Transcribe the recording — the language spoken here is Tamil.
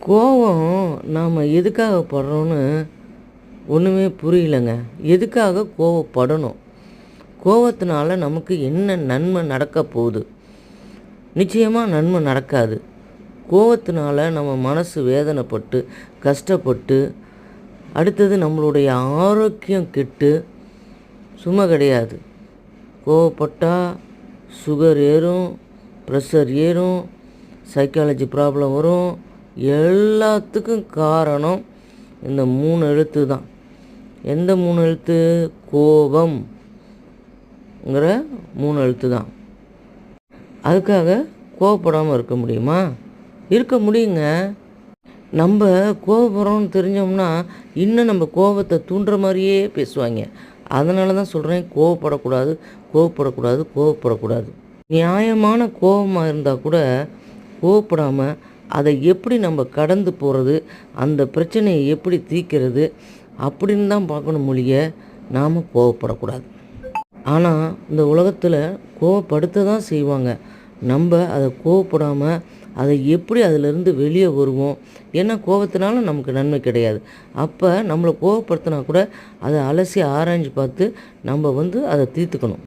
கோவம் நாம் எதுக்காக படுறோன்னு ஒன்றுமே புரியலைங்க. எதுக்காக கோவப்படணும்? கோவத்தினால நமக்கு என்ன நன்மை நடக்க போகுது? நிச்சயமாக நன்மை நடக்காது. கோவத்தினால நம்ம மனசு வேதனைப்பட்டு கஷ்டப்பட்டு அடுத்தது நம்மளுடைய ஆரோக்கியம் கெட்டு சும்மா கிடையாது. கோவப்பட்டால் சுகர் ஏறும், ப்ரெஷர் ஏறும், சைக்காலஜி ப்ராப்ளம் வரும். எல்லாத்துக்கும் காரணம் இந்த 3 எழுத்து தான். எந்த 3 எழுத்து? கோபம்ங்கிற 3 எழுத்து தான். அதுக்காக கோவப்படாமல் இருக்க முடியுமா? இருக்க முடியுங்க. நம்ம கோவப்படுறோம்னு தெரிஞ்சோம்னா இன்னும் நம்ம கோபத்தை தூண்டுற மாதிரியே பேசுவாங்க. அதனால தான் சொல்கிறேன், கோவப்படக்கூடாது, கோவப்படக்கூடாது, கோவப்படக்கூடாது. நியாயமான கோபமாக இருந்தால் கூட கோவப்படாமல் அதை எப்படி நம்ம கடந்து போகிறது, அந்த பிரச்சனையை எப்படி தீர்க்கிறது அப்படின்னு தான் பார்க்கணும் மொழிய, நாம் கோவப்படக்கூடாது. ஆனால் இந்த உலகத்தில் கோவப்படுத்த தான் செய்வாங்க. நம்ம அதை கோவப்படாமல் அதை எப்படி அதிலிருந்து வெளியே வருவோம்? ஏன்னா கோவத்தினால நமக்கு நன்மை கிடையாது. அப்போ நம்மளை கோவப்படுத்தினா கூட அதை அலசி ஆராய்ஞ்சு பார்த்து நம்ம அதை தீர்த்துக்கணும்.